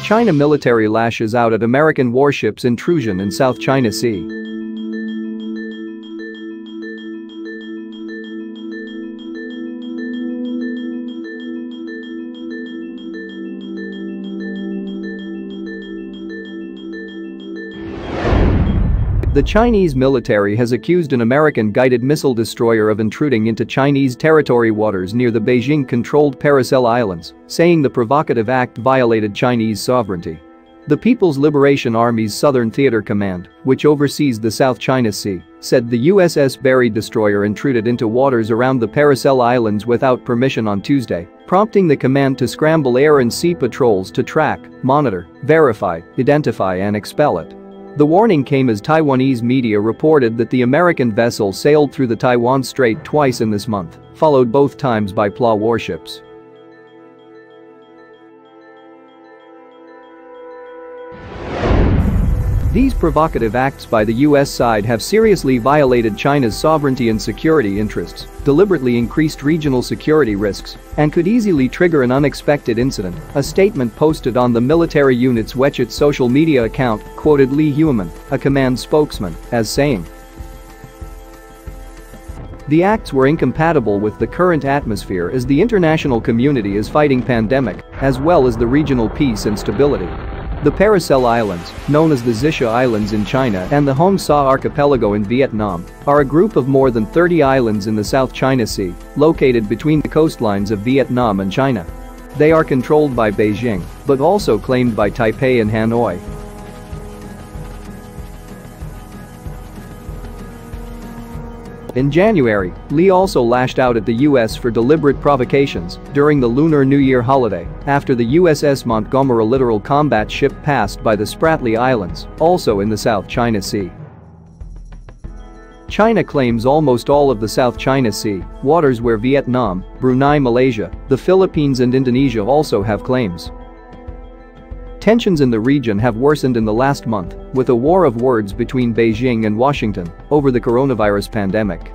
China military lashes out at American warships' intrusion in South China Sea. The Chinese military has accused an American guided missile destroyer of intruding into Chinese territory waters near the Beijing-controlled Paracel Islands, saying the provocative act violated Chinese sovereignty. The People's Liberation Army's Southern Theater Command, which oversees the South China Sea, said the USS Barry destroyer intruded into waters around the Paracel Islands without permission on Tuesday, prompting the command to scramble air and sea patrols to track, monitor, verify, identify and expel it. The warning came as Taiwanese media reported that the American vessel sailed through the Taiwan Strait twice in this month, followed both times by PLA warships. These provocative acts by the US side have seriously violated China's sovereignty and security interests, deliberately increased regional security risks, and could easily trigger an unexpected incident, a statement posted on the military unit's WeChat social media account quoted Li Huimin, a command spokesman, as saying, "The acts were incompatible with the current atmosphere as the international community is fighting pandemic, as well as the regional peace and stability." The Paracel Islands, known as the Xisha Islands in China and the Hong Sa Archipelago in Vietnam, are a group of more than 30 islands in the South China Sea, located between the coastlines of Vietnam and China. They are controlled by Beijing, but also claimed by Taipei and Hanoi. In January, Li also lashed out at the US for deliberate provocations during the Lunar New Year holiday after the USS Montgomery littoral combat ship passed by the Spratly Islands, also in the South China Sea. China claims almost all of the South China Sea, waters where Vietnam, Brunei, Malaysia, the Philippines and Indonesia also have claims. Tensions in the region have worsened in the last month, with a war of words between Beijing and Washington over the coronavirus pandemic.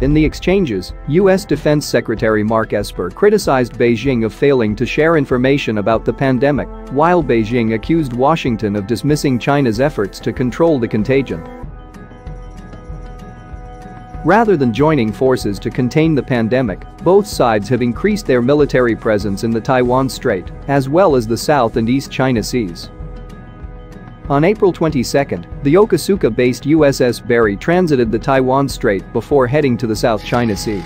In the exchanges, U.S. Defense Secretary Mark Esper criticized Beijing of failing to share information about the pandemic, while Beijing accused Washington of dismissing China's efforts to control the contagion. Rather than joining forces to contain the pandemic, both sides have increased their military presence in the Taiwan Strait, as well as the South and East China Seas. On April 22, the Yokosuka-based USS Barry transited the Taiwan Strait before heading to the South China Sea.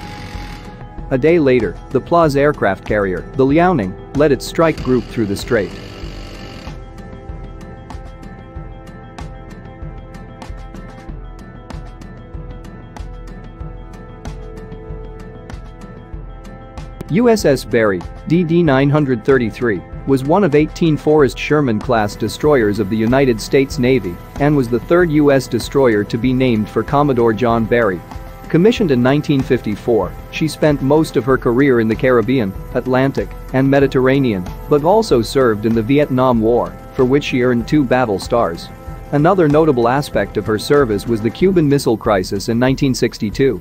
A day later, the PLA's aircraft carrier, the Liaoning, led its strike group through the strait. USS Barry, DD 933, was one of 18 Forrest Sherman-class destroyers of the United States Navy and was the third U.S. destroyer to be named for Commodore John Barry. Commissioned in 1954, she spent most of her career in the Caribbean, Atlantic, and Mediterranean, but also served in the Vietnam War, for which she earned 2 battle stars. Another notable aspect of her service was the Cuban Missile Crisis in 1962.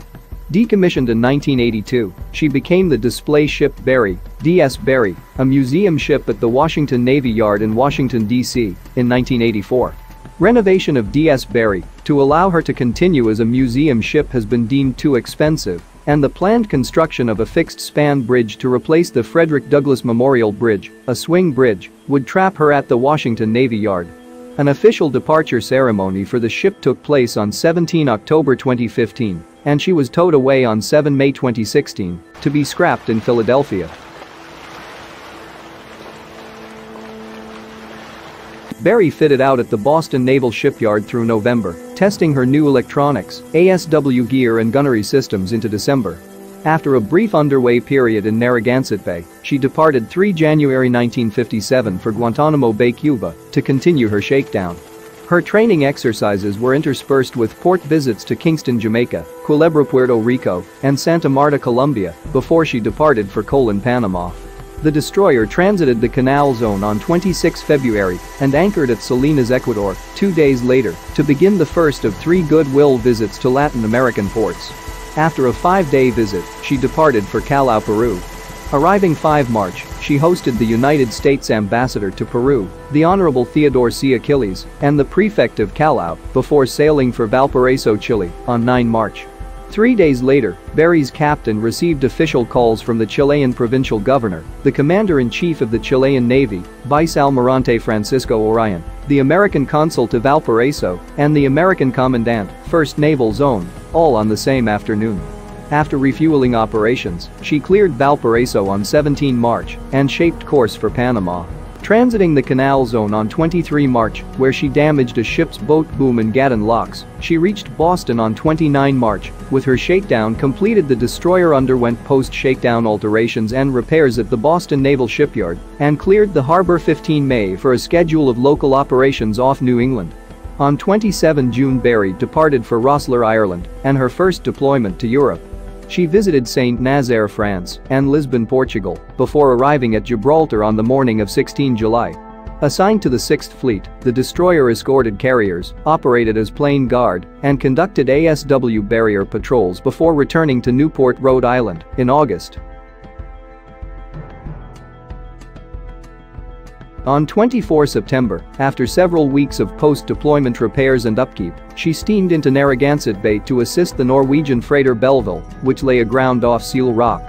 Decommissioned in 1982, she became the display ship Barry, DS Barry, a museum ship at the Washington Navy Yard in Washington, D.C., in 1984. Renovation of DS Barry to allow her to continue as a museum ship has been deemed too expensive, and the planned construction of a fixed-span bridge to replace the Frederick Douglass Memorial Bridge, a swing bridge, would trap her at the Washington Navy Yard. An official departure ceremony for the ship took place on 17 October 2015, and she was towed away on 7 May 2016 to be scrapped in Philadelphia. Barry fitted out at the Boston Naval Shipyard through November, testing her new electronics, ASW gear and gunnery systems into December. After a brief underway period in Narragansett Bay, she departed 3 January 1957 for Guantanamo Bay, Cuba, to continue her shakedown. Her training exercises were interspersed with port visits to Kingston, Jamaica, Culebra, Puerto Rico, and Santa Marta, Colombia, before she departed for Colon, Panama. The destroyer transited the canal zone on 26 February and anchored at Salinas, Ecuador, 2 days later to begin the first of 3 goodwill visits to Latin American ports. After a 5-day visit, she departed for Callao, Peru. Arriving 5 March, she hosted the United States ambassador to Peru, the Honorable Theodore C. Achilles, and the prefect of Callao before sailing for Valparaiso, Chile, on 9 March. 3 days later, Barry's captain received official calls from the Chilean provincial governor, the commander-in-chief of the Chilean Navy, Vice Almirante Francisco Orion, the American consul to Valparaiso, and the American commandant, 1st Naval Zone, all on the same afternoon. After refueling operations, she cleared Valparaiso on 17 March and shaped course for Panama. Transiting the canal zone on 23 March, where she damaged a ship's boat boom and Gatton locks, she reached Boston on 29 March. With her shakedown completed, the destroyer underwent post-shakedown alterations and repairs at the Boston Naval Shipyard and cleared the harbor 15 May for a schedule of local operations off New England. On 27 June, Barry departed for Rosselaar, Ireland, and her first deployment to Europe. She visited Saint Nazaire, France, and Lisbon, Portugal, before arriving at Gibraltar on the morning of 16 July. Assigned to the 6th Fleet, the destroyer escorted carriers, operated as plane guard, and conducted ASW barrier patrols before returning to Newport, Rhode Island, in August. On 24 September, after several weeks of post-deployment repairs and upkeep, she steamed into Narragansett Bay to assist the Norwegian freighter Belleville, which lay aground off Seal Rock.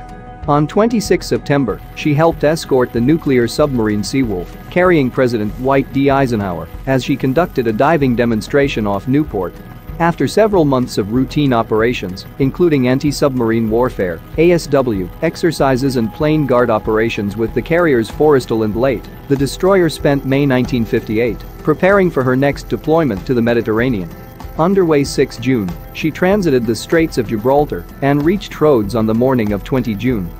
On 26 September, she helped escort the nuclear submarine Seawolf, carrying President Dwight D. Eisenhower, as she conducted a diving demonstration off Newport. After several months of routine operations, including anti-submarine warfare, ASW, exercises and plane guard operations with the carriers Forrestal and Leyte, the destroyer spent May 1958 preparing for her next deployment to the Mediterranean. Underway 6 June, she transited the Straits of Gibraltar and reached Rhodes on the morning of 20 June.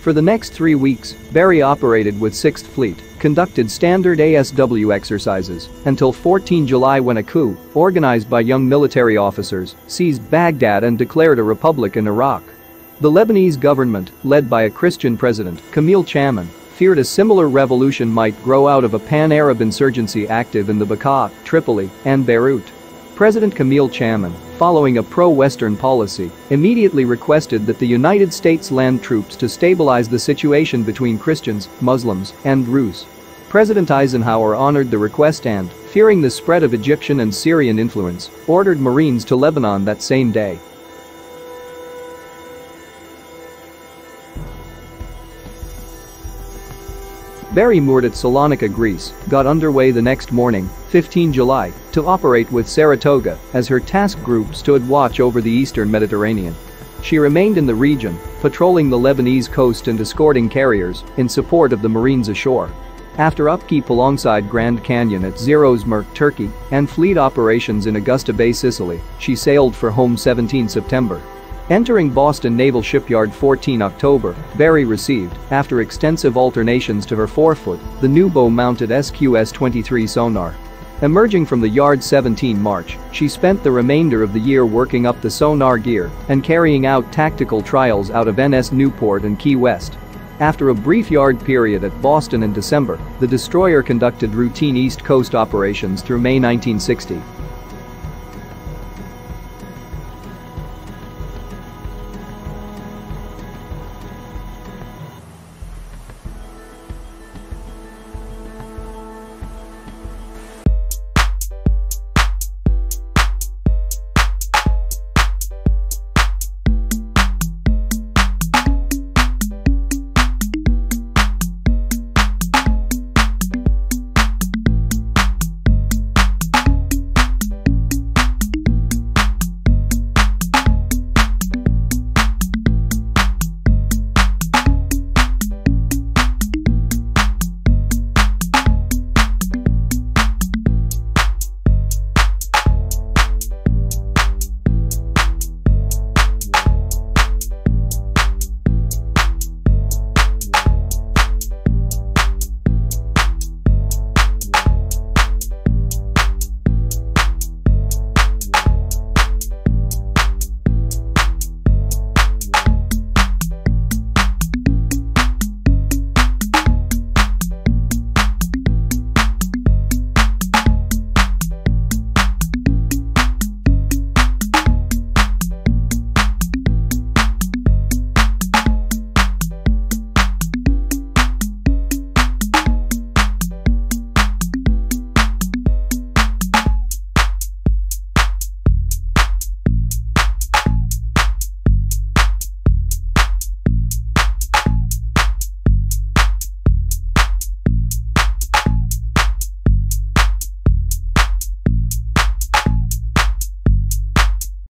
For the next 3 weeks, Barry operated with 6th Fleet, conducted standard ASW exercises, until 14 July when a coup, organized by young military officers, seized Baghdad and declared a republic in Iraq. The Lebanese government, led by a Christian president, Camille Chaman, feared a similar revolution might grow out of a pan-Arab insurgency active in the Bekaa, Tripoli, and Beirut. President Camille Chaman, following a pro-Western policy, immediately requested that the United States land troops to stabilize the situation between Christians, Muslims, and Druze. President Eisenhower honored the request and, fearing the spread of Egyptian and Syrian influence, ordered Marines to Lebanon that same day. Barry, moored at Salonika, Greece, got underway the next morning, 15 July, to operate with Saratoga as her task group stood watch over the eastern Mediterranean. She remained in the region, patrolling the Lebanese coast and escorting carriers in support of the Marines ashore. After upkeep alongside Grand Canyon at Zerozmir, Turkey, and fleet operations in Augusta Bay, Sicily, she sailed for home 17 September. Entering Boston Naval Shipyard 14 October, Barry received, after extensive alternations to her forefoot, the new bow-mounted SQS-23 sonar. Emerging from the yard 17 March, she spent the remainder of the year working up the sonar gear and carrying out tactical trials out of NS Newport and Key West. After a brief yard period at Boston in December, the destroyer conducted routine East Coast operations through May 1960.